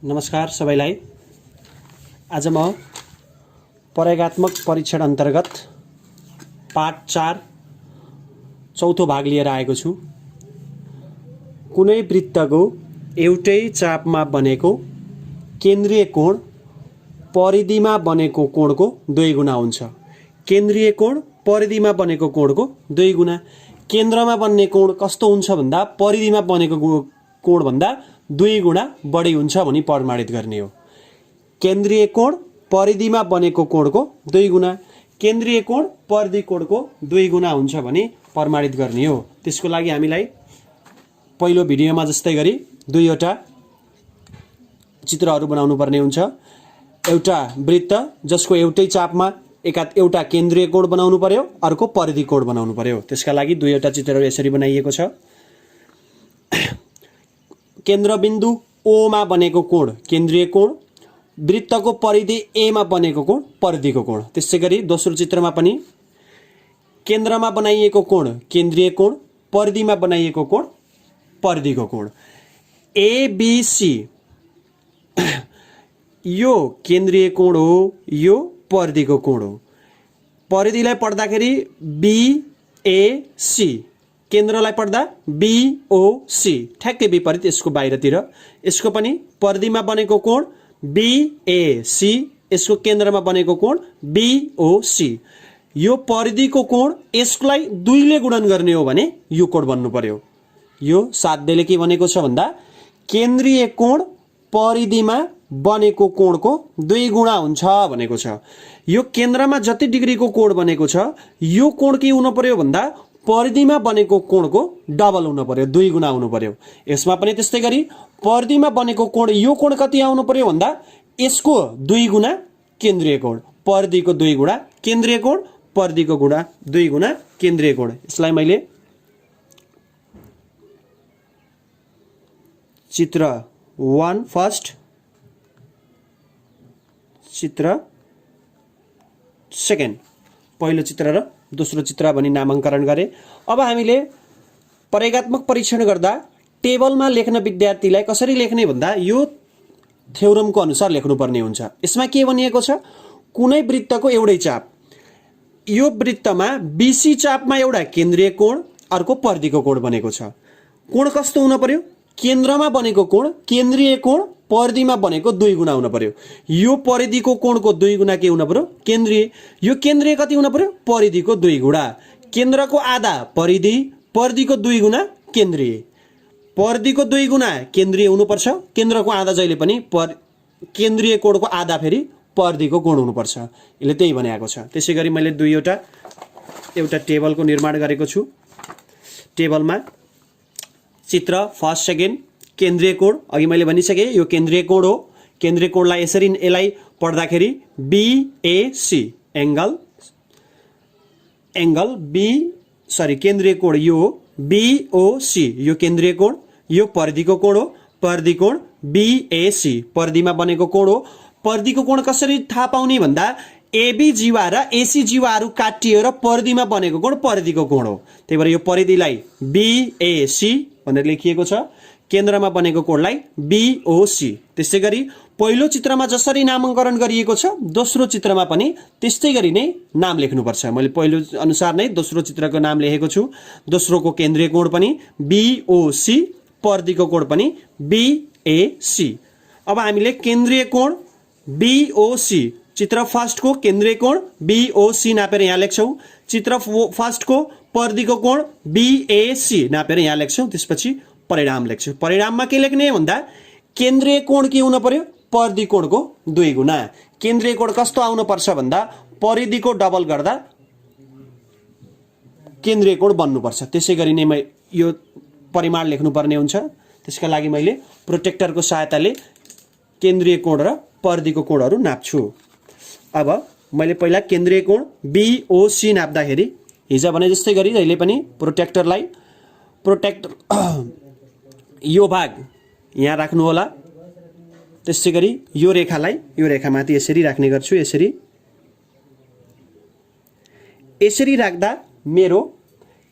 नमस्कार सबैलाई। आज म प्रयोगात्मक परीक्षण अन्तर्गत पाठ 4 चौथो भाग लिएर आएको छु। कुनै वृत्तको एउटै चापमा बनेको केन्द्रीय कोण परिधिमा बनेको कोणको 2 गुणा हुन्छ। केन्द्रीय कोण परिधिमा बनेको कोणको 2 गुणा। केन्द्रमा बन्ने कोण कस्तो हुन्छ भन्दा परिधिमा बनेको कोण भन्दा 2 गुणा बढी हुन्छ भनी प्रमाणित गर्ने हो। केन्द्रीय कोण परिधिमा बनेको कोणको 2 गुणा, केन्द्रीय कोण परिधि कोणको 2 गुणा हुन्छ भनी प्रमाणित गर्ने हो। त्यसको लागि हामीलाई पहिलो भिडियोमा जस्तै गरी 2वटा चित्रहरू बनाउनु पर्ने हुन्छ। एउटा वृत्त जसको एउटै चापमा एउटा केन्द्रीय कोण बनाउनु पर्यो, अर्को परिधि कोण बनाउनु पर्यो। त्यसका लागि 2वटा चित्रहरू यसरी बनाइएको छ। केन्द्रबिन्दु O मा बनेको कोण केन्द्रीय कोण, वृत्तको परिधि A मा बनेको कोण परिधिको कोण। त्यसैगरी दोस्रो चित्रमा पनि केन्द्रमा बनाइएको कोण केन्द्रीय कोण, परिधिमा बनाइएको कोण परिधिको कोण। ABC यो केन्द्रीय कोण हो, यो परिधिको कोण हो। परिधिलाई पढ्दाखेरि BAC, केन्द्रलाई पढ्दा BOC, ठ्याक्कै विपरीत यसको बाहिरतिर। यसको पनि परिधिमा बनेको कोण BAC, यसको केन्द्रमा बनेको कोण BOC। यो परिधिको कोण यसलाई 2 ले गुणन गर्ने हो भने यो कोण बन्नु पर्यो। यो साध्यले के भनेको छ भन्दा केन्द्रीय कोण परिधिमा बनेको कोणको 2 गुणा हुन्छ भनेको छ। यो केन्द्रमा जति डिग्रीको कोण बनेको छ यो कोण के हुनु पर्यो भन्दा परिधिमा बनेको कोणको डबल हुनु पर्यो, 2 गुणा हुनु पर्यो। यसमा पनि त्यस्तै गरी परिधिमा बनेको कोण यो कोण कति आउनु पर्यो भन्दा यसको 2 गुणा केन्द्रीय कोण, परिधिको 2 गुणा केन्द्रीय कोण, परिधिको गुणा 2 गुणा केन्द्रीय कोण। यसलाई मैले चित्र 1 फर्स्ट, चित्र सेकेन्ड, पहिलो चित्र र दोस्रो चित्र भनी नामाङ्करण गरे। अब हामीले प्रयोगात्मक परीक्षण गर्दा टेबलमा लेख्न विद्यार्थीलाई कसरी लेख्ने भन्दा यो थ्योरमको अनुसार लेख्नुपर्ने हुन्छ। यसमा के भनिएको छ, कुनै वृत्तको एउटै चाप, यो वृत्तमा BC चापमा एउटा केन्द्रीय कोण अर्को परिधिको कोण बनेको छ। कोण कस्तो हुन पर्यो, केन्द्रमा बनेको कोण केन्द्रीय कोण परिधिमा बनेको 2 गुणा हुन पर्यो। यो परिधिको कोणको 2 गुणा के हुन पर्यो केन्द्रीय, यो केन्द्रीय कति हुन पर्यो परिधिको 2 गुणा। केन्द्रको आधा परिधि, परिधिको 2 गुणा केन्द्रीय। परिधिको 2 गुणा केन्द्रीय हुनुपर्छ, केन्द्रको आधा जहिले पनि केन्द्रीय कोणको आधा फेरि परिधिको कोण हुनुपर्छ। यसले त्यही भनेको छ। त्यसैगरी मैले एउटा टेबलको निर्माण गरेको छु। टेबलमा चित्र फर्स्ट सेकेन्ड, केन्द्रीय कोण अघि मैले भनिसकेँ यो केन्द्रीय कोण हो। केन्द्रीय कोणलाई यसलाई पढ्दाखेरि BAC केन्द्रीय कोण यो BOC, यो केन्द्रीय कोण, यो परिधिको कोण हो। परिधि कोण BAC परिधिमा बनेको कोण हो। परिधिको कोण कसरी थाहा पाउने भन्दा AB जीवा र AC जीवाहरू काटिएर परिधिमा बनेको कोण परिधिको कोण हो। त्यही भएर यो परिधिलाई BAC भनेर लेखिएको छ, केन्द्रमा बनेको कोणलाई BOC। त्यसै गरी पहिलो चित्रमा जसरी नामाङ्करण गरिएको छ दोस्रो चित्रमा पनि त्यस्तै गरी नै नाम लेख्नुपर्छ। मैले पहिलो अनुसार नै दोस्रो चित्रको नाम लेखेको छु। दोस्रोको केन्द्रीय कोण पनि BOC, परिधिको कोण पनि BAC। अब हामीले केन्द्रीय कोण BOC, चित्र फर्स्टको केन्द्रीय कोण BOC नापेर यहाँ लेख्छौँ। चित्र फर्स्टको परिधिको कोण BAC नापेर यहाँ लेख्छौँ। त्यसपछि परिणाम लेख्छु। परिणाममा के लेख्ने भन्दा केन्द्रीय कोण के हुन पर्यो परिधि कोणको 2 गुणा। केन्द्रीय कोण कस्तो आउनु पर्छ भन्दा परिधिको डबल गर्दा केन्द्रीय कोण बन्नुपर्छ। त्यसै गरी नै यो परिमाण लेख्नुपर्ने हुन्छ। त्यसका लागि मैले प्रोटेक्टरको सहायताले केन्द्रीय कोण र परिधिको कोणहरू नाप्छु। अब मैले पहिला केन्द्रीय कोण BOC नाप्दाखेरि हिजो भने जस्तै गरी अहिले पनि प्रोटेक्टर यो भाग यहाँ राख्नु होला। त्यसै गरी यो रेखालाई यो रेखामाथि यसरी राख्ने गर्छु। यसरी राख्दा मेरो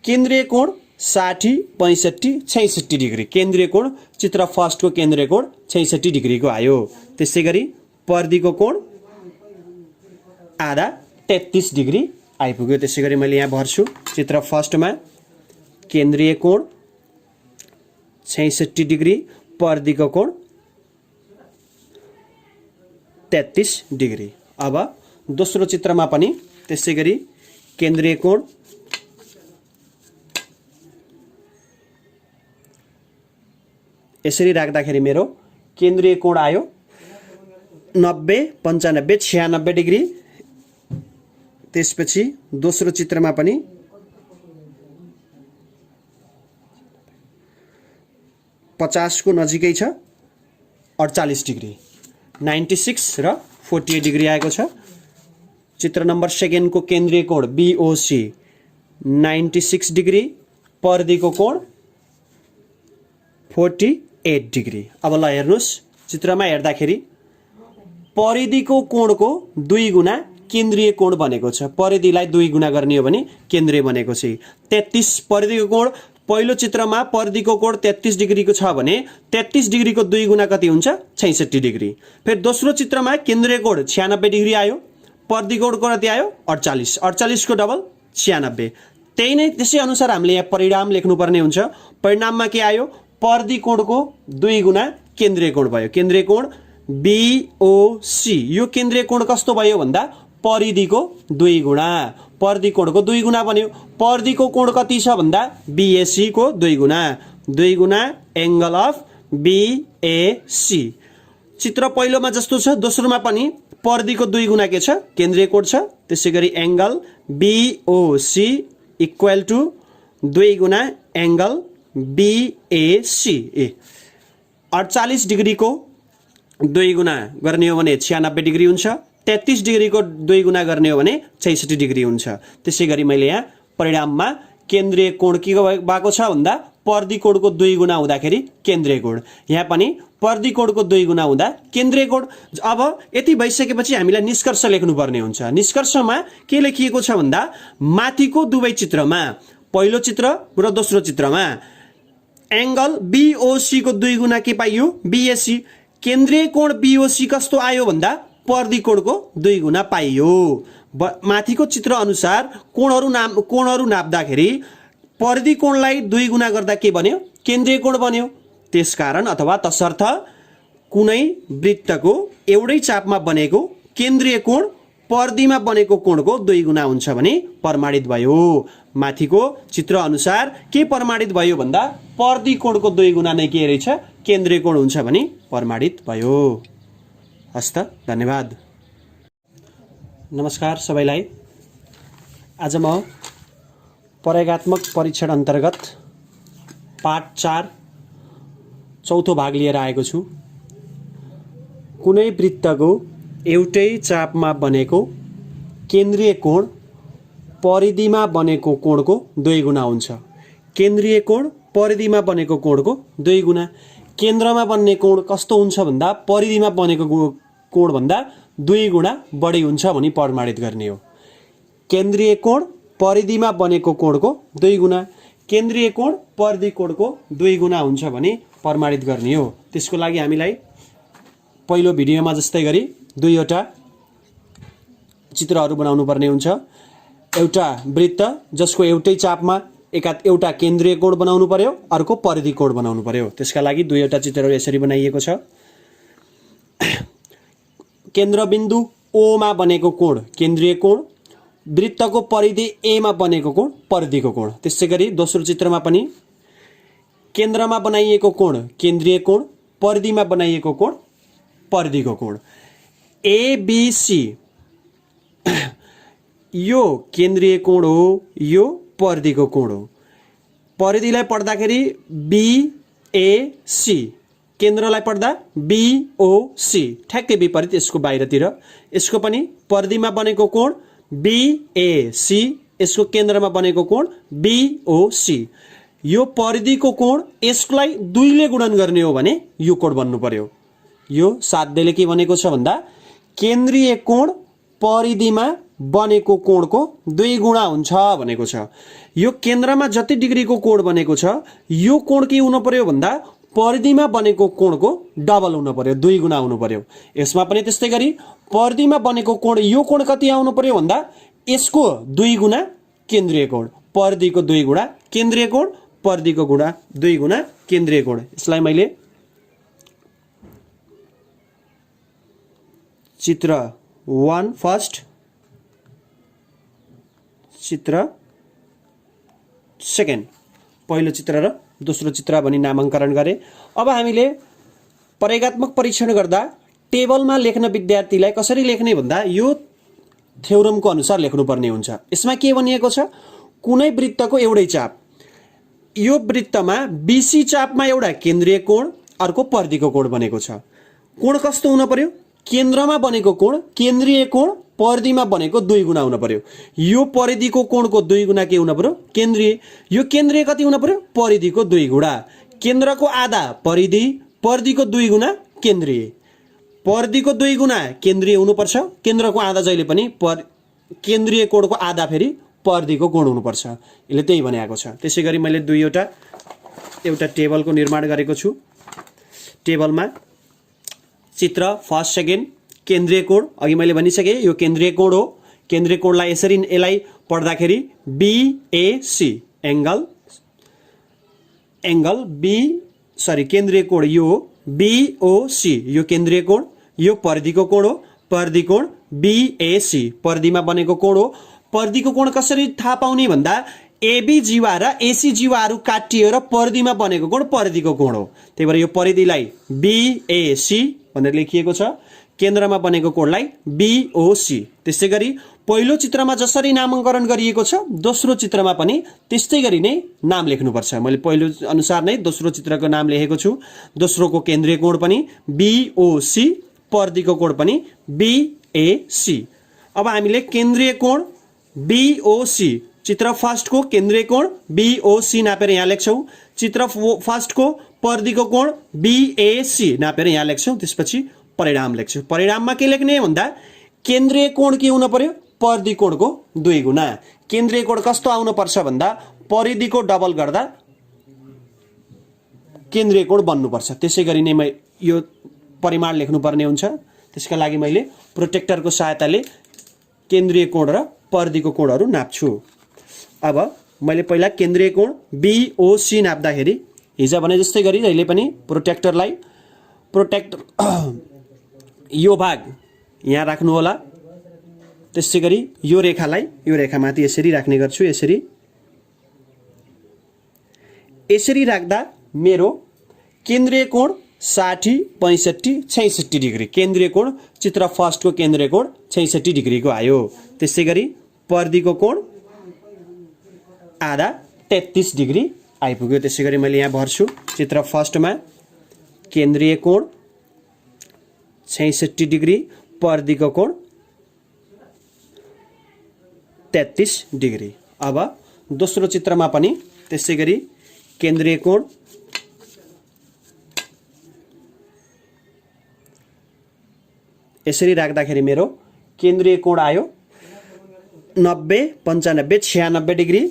केन्द्रीय कोण 60, 65, 66 डिग्री। केन्द्रीय कोण चित्र फर्स्टको केन्द्रीय कोण 66 डिग्रीको आयो। त्यसै गरी परिधिको कोण आधा 33 डिग्री आइपुग्यो। त्यसै गरी मैले यहाँ भर्छु चित्र फर्स्टमा केन्द्रीय कोण 66 डिग्री, परिधिको कोण 33 डिग्री। अब दोस्रो चित्रमा पनि त्यसै गरी केन्द्रीय कोण यसरी राख्दाखेरि मेरो केन्द्रीय कोण आयो 90, 95, 96 डिग्री। त्यसपछि दोस्रो चित्रमा पनि 50 को नजिकै छ 48 डिग्री, 96 र 48 डिग्री आएको छ। चित्र नम्बर 2 को केन्द्रीय कोण BOC 96 डिग्री, परिधिको कोण 48 डिग्री। अब ल हेर्नुस्, चित्रमा हेर्दाखेरि परिधिको कोणको 2 गुणा केन्द्रीय कोण बनेको छ। परिधिलाई 2 गुणा गर्ने हो भने केन्द्रीय बनेको छ 33। परिधिको कोण पहिलो चित्रमा परिधिको कोण 33 डिग्रीको छ भने 33 डिग्रीको 2 गुणा कति हुन्छ 66 डिग्री। फेरि दोस्रो चित्रमा केन्द्रीय कोण 96 डिग्री आयो, परिधिको कोण कति आयो 48, 48 को डबल 96। त्यही नै त्यसै अनुसार हामीले यहाँ परिणाम लेख्नुपर्ने हुन्छ। परिणाममा के आयो, परिधि कोणको 2 गुणा केन्द्रीय कोण भयो। केन्द्रीय कोण BOC, यो केन्द्रीय कोण कस्तो भयो भन्दा परिधिको 2 गुणा, परिधि कोणको 2 गुणा बन्यो। परिधिको कोण कति छ भन्दा BAC को 2 गुणा, 2 गुणा एंगल अफ BAC। चित्र पहिलोमा जस्तो छ दोस्रोमा पनि परिधिको 2 गुणा के छ केन्द्रीय कोण छ। त्यसै गरी एंगल BOC इक्वल टु 2 गुणा एंगल BAC। 48 डिग्री को 2 गुणा गर्ने हो भने 96 डिग्री हुन्छ, 33 डिग्री को 2 गुणा गर्ने हो भने 66 डिग्री हुन्छ। त्यसै गरी मैले यहाँ परिणाममा केन्द्रीय कोण के भएको छ भन्दा परिधि कोणको 2 गुणा हुँदाखेरि केन्द्रीय कोण, यहाँ पनि परिधि कोणको 2 गुणा हुँदा केन्द्रीय कोण। अब यति भइसकेपछि हामीलाई निष्कर्ष लेख्नुपर्ने हुन्छ। निष्कर्षमा के लेखिएको छ भन्दा माथिको दुवै चित्रमा, पहिलो चित्र र दोस्रो चित्रमा एंगल BOC को 2 गुणा के पाइयो BAC। केन्द्रीय कोण BOC कस्तो आयो भन्दा परिधि कोणको 2 गुणा पाइयो। माथिको चित्र अनुसार कोणहरू नाप्दाखेरि परिधि कोणलाई 2 गुणा गर्दा के बन्यो केन्द्रीय कोण बन्यो। त्यसकारण अथवा तसर्थ कुनै वृत्तको एउटै चापमा बनेको केन्द्रीय कोण परिधिमा बनेको कोणको 2 गुणा हुन्छ भने प्रमाणित भयो। माथिको चित्र अनुसार के प्रमाणित भयो भन्दा परिधि कोणको 2 गुणा नै के रहेछ केन्द्रीय कोण हुन्छ भने प्रमाणित भयो। हस्त, धन्यवाद। नमस्कार सबैलाई। आज म प्रयोगात्मक परीक्षण अन्तर्गत पाठ 4 चौथो भाग लिएर आएको छु। कुनै वृत्तको एउटै चापमा बनेको केन्द्रीय कोण परिधिमा बनेको कोणको 2 गुणा हुन्छ। केन्द्रीय कोण परिधिमा बनेको कोणको 2 गुणा। केन्द्रमा बन्ने कोण कस्तो हुन्छ भन्दा परिधिमा बनेको कोण भन्दा 2 गुणा बढी हुन्छ भनी प्रमाणित गर्ने हो। केन्द्रीय कोण परिधिमा बनेको कोणको 2 गुणा, केन्द्रीय कोण परिधि कोणको 2 गुणा हुन्छ भने प्रमाणित गर्ने हो। त्यसको लागि हामीलाई पहिलो भिडियोमा जस्तै गरी 2वटा चित्रहरू बनाउनु पर्ने हुन्छ। एउटा वृत्त जसको एउटै चापमा एउटा केन्द्रीय कोण बनाउनु पर्यो, अर्को परिधि कोण बनाउनु पर्यो। त्यसका लागि 2वटा चित्रहरू यसरी बनाइएको छ। केन्द्रबिन्दु O मा बनेको कोण केन्द्रीय कोण, वृत्तको परिधि A मा बनेको कोण परिधिको कोण। त्यसै गरी दोस्रो चित्रमा पनि केन्द्रमा बनाइएको कोण केन्द्रीय कोण, परिधिमा बनाइएको कोण परिधिको कोण। ABC यो केन्द्रीय कोण हो, यो परिधिको कोण हो। परिधिलाई पढ्दाखेरि BAC, केन्द्रलाई पढ्दा BOC, ठ्याक्कै विपरीत यसको बाहिरतिर। यसको पनि परिधिमा बनेको कोण BAC, यसको केन्द्रमा बनेको कोण BOC। यो परिधिको कोण यसलाई 2 ले गुणन गर्ने हो भने यो कोण बन्नु पर्यो। यो साध्यले के भनेको छ भन्दा केन्द्रीय कोण परिधिमा बनेको कोणको 2 गुणा हुन्छ भनेको छ। यो केन्द्रमा जति डिग्रीको कोण बनेको छ यो कोण के हुनु पर्यो भन्दा परिधिमा बनेको कोणको डबल हुनु पर्यो, 2 गुणा हुनु पर्यो। यसमा पनि त्यस्तै गरी परिधिमा बनेको कोण यो कोण कति आउनु पर्यो भन्दा यसको 2 गुणा केन्द्रीय कोण, परिधिको 2 गुणा केन्द्रीय कोण, परिधिको 2 गुणा केन्द्रीय कोण। यसलाई मैले चित्र 1 फर्स्ट, चित्र सेकेन्ड, पहिलो चित्र र दोस्रो चित्र भनी नामाङ्करण गरे। अब हामीले प्रयोगात्मक परीक्षण गर्दा टेबलमा लेख्न विद्यार्थीलाई कसरी लेख्ने भन्दा यो थ्योरमको अनुसार लेख्नुपर्ने हुन्छ। यसमा के भनिएको छ, कुनै वृत्तको एउटै चाप, यो वृत्तमा बीसी चापमा एउटा केन्द्रीय कोण अर्को परिधिको कोण बनेको छ। कोण कस्तो हुन पर्यो, केन्द्रमा बनेको कोण केन्द्रीय कोण परिधिमा बनेको 2 गुणा हुन पर्यो। यो परिधिको कोणको 2 गुणा के हुन पर्यो, केन्द्रीय। यो केन्द्रीय कति हुन पर्यो, परिधिको 2 गुणा। केन्द्रको आधा परिधि, परिधिको 2 गुणा केन्द्रीय। परिधिको 2 गुणा केन्द्रीय हुनुपर्छ, केन्द्रको आधा जहिले पनि केन्द्रीय कोणको आधा फेरि परिधिको कोण हुनुपर्छ। यसले त्यही भनेको छ। त्यसै गरी मैले एउटा टेबलको निर्माण गरेको छु। टेबलमा चित्र फर्स्ट सेकेन्ड, केन्द्रीय कोण अघि मैले भनिसकेँ, यो केन्द्रीय कोण हो। केन्द्रीय कोणलाई यसलाई पढ्दाखेरि बीएसी केन्द्रीय कोण यो हो, बीओसी यो केन्द्रीय कोण, यो परिधिको कोण हो, परिधि कोण बीएसी परिधिमा बनेको कोण हो। परिधिको कोण कसरी थाहा पाउने भन्दा एबी जीवा र एसी जीवाहरू काटिएर परिधिमा बनेको कोण परिधिको कोण हो। त्यही भएर यो परिधिलाई बीएसी भनेर लेखिएको छ, केन्द्रमा बनेको कोणलाई बीओसी। त्यसै गरी पहिलो चित्रमा जसरी नामाङ्करण गरिएको छ दोस्रो चित्रमा पनि त्यस्तै गरी नै नाम लेख्नुपर्छ। मैले पहिलो अनुसार नै दोस्रो चित्रको नाम लेखेको छु। दोस्रोको केन्द्रीय कोण पनि बीओसी, परिधिको कोण पनि बीएसी। अब हामीले केन्द्रीय कोण बीओसी, चित्र फर्स्टको केन्द्रीय कोण बीओसी नापेर यहाँ लेख्छौँ। चित्र फर्स्टको परिधिको कोण बीएसी नापेर यहाँ लेख्छौँ। त्यसपछि परिणाम लेख्छु। परिणाममा के लेख्ने भन्दा केन्द्रीय कोण के हुन पर्यो, परिधि कोणको 2 गुणा। केन्द्रीय कोण कस्तो आउनु पर्छ भन्दा परिधिको डबल गर्दा केन्द्रीय कोण बन्नुपर्छ। त्यसै गरी नै यो परिमाण लेख्नुपर्ने हुन्छ। त्यसका लागि मैले प्रोटेक्टरको सहायताले केन्द्रीय कोण र परिधिको कोणहरू नाप्छु। अब मैले पहिला केन्द्रीय कोण बीओसी नाप्दाखेरि हिजो भने जस्तै गरी अहिले पनि प्रोटेक्टर यो भाग यहाँ राख्नु होला। त्यसै गरी यो रेखामाथि यसरी राख्ने गर्छु। यसरी राख्दा मेरो केन्द्रीय कोण 60, 65, 66 डिग्री, केन्द्रीय कोण चित्र फर्स्टको केन्द्रीय कोण 66 डिग्रीको आयो। त्यसै गरी परिधिको कोण आधा 33 डिग्री आइपुग्यो। त्यसै गरी मैले यहाँ भर्छु। चित्र फर्स्टमा केन्द्रीय कोण 66 डिग्री, परिधिको कोण 33 डिग्री। अब दोस्रो चित्रमा पनि त्यसै गरी केन्द्रीय कोण यसरी राख्दाखेरि मेरो केन्द्रीय कोण आयो 90, 95, 96 डिग्री।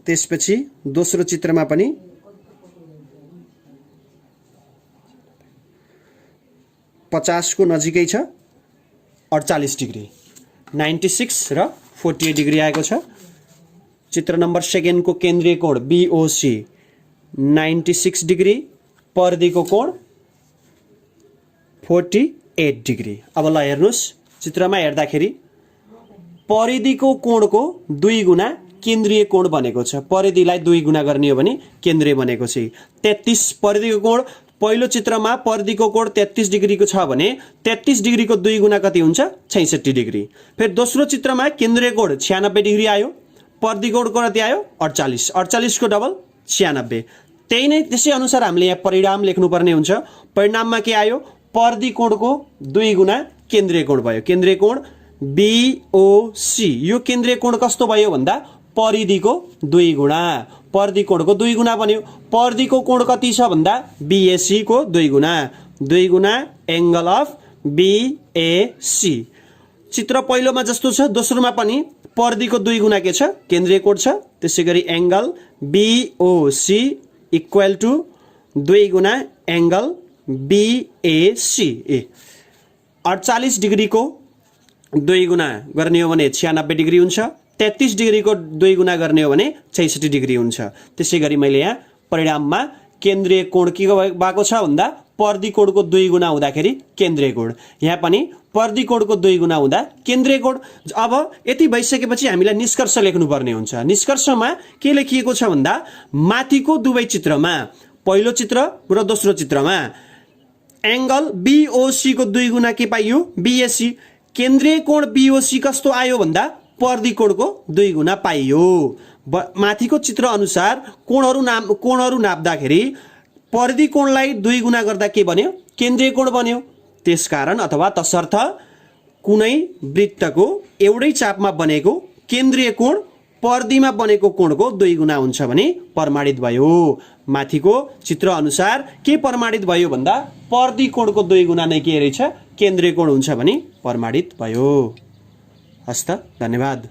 त्यसपछि दोस्रो चित्रमा पनि 50 को नजिकै छ, 48 डिग्री, 96 र 48 डिग्री आएको छ। चित्र नम्बर सेकेन्डको केन्द्रीय कोण बीओसी 96 डिग्री, परिधिको कोण 48 डिग्री। अब ल हेर्नुहोस्, चित्रमा हेर्दाखेरि परिधिको कोणको 2 गुणा केन्द्रीय कोण बनेको छ। परिधिलाई 2 गुणा गर्ने हो भने केन्द्रीय बनेको छ 33। परिधिको कोण पहिलो चित्रमा परिधिको कोण 33 डिग्रीको छ भने 33 डिग्रीको 2 गुणा कति हुन्छ, 66 डिग्री। फेरि दोस्रो चित्रमा केन्द्रीय कोण 96 डिग्री आयो, परिधिको कोण कति आयो, 48। 48 को डबल 96। त्यही नै त्यसै अनुसार हामीले यहाँ परिणाम लेख्नुपर्ने हुन्छ। परिणाममा के आयो, परिधि कोणको 2 गुणा केन्द्रीय कोण भयो। केन्द्रीय कोण बीओसी, यो केन्द्रीय कोण कस्तो भयो भन्दा परिधिको 2 गुणा, परिधि कोणको 2 गुणा बन्यो। परिधिको कोण कति छ भन्दा बीएसी को 2 गुणा, 2 गुणा एंगल अफ बीएसी। चित्र पहिलोमा जस्तो छ दोस्रोमा पनि परिधिको 2 गुणा के छ केन्द्रीय कोण छ। त्यसैगरी एंगल BOC इक्वल टु 2 गुणा एंगल BAC। 48 डिग्रीको 2 गुणा गर्ने हो भने 96 डिग्री हुन्छ। 33 डिग्रीको 2 गुणा गर्ने हो भने 66 डिग्री हुन्छ। त्यसैगरी मैले यहाँ परिणाममा केन्द्रीय कोण के भएको छ भन्दा परिधि कोणको 2 गुणा हुँदाखेरि केन्द्रीय कोण, यहाँ पनि परिधि कोणको 2 गुणा हुँदा केन्द्रीय कोण। अब यति भइसकेपछि हामीलाई निष्कर्ष लेख्नुपर्ने हुन्छ। निष्कर्षमा के लेखिएको छ भन्दा माथिको दुवै चित्रमा पहिलो चित्र र दोस्रो चित्रमा एंगल BOC को 2 गुणा के पाइयो BAC। केन्द्रीय कोण BOC कस्तो आयो भन्दा परिधि कोणको 2 गुणा पाइयो। माथिको चित्र अनुसार कोणहरू नाप्दाखेरि परिधि कोणलाई 2 गुणा गर्दा के बन्यो केन्द्रीय कोण बन्यो। त्यसकारण अथवा तसर्थ कुनै वृत्तको एउटै चापमा बनेको केन्द्रीय कोण परिधिमा बनेको कोणको 2 गुणा हुन्छ भने प्रमाणित भयो। माथिको चित्र अनुसार के प्रमाणित भयो भन्दा परिधि कोणको 2 गुणा नै के रहेछ केन्द्रीय कोण हुन्छ भने प्रमाणित भयो। हस्त, धन्यवाद।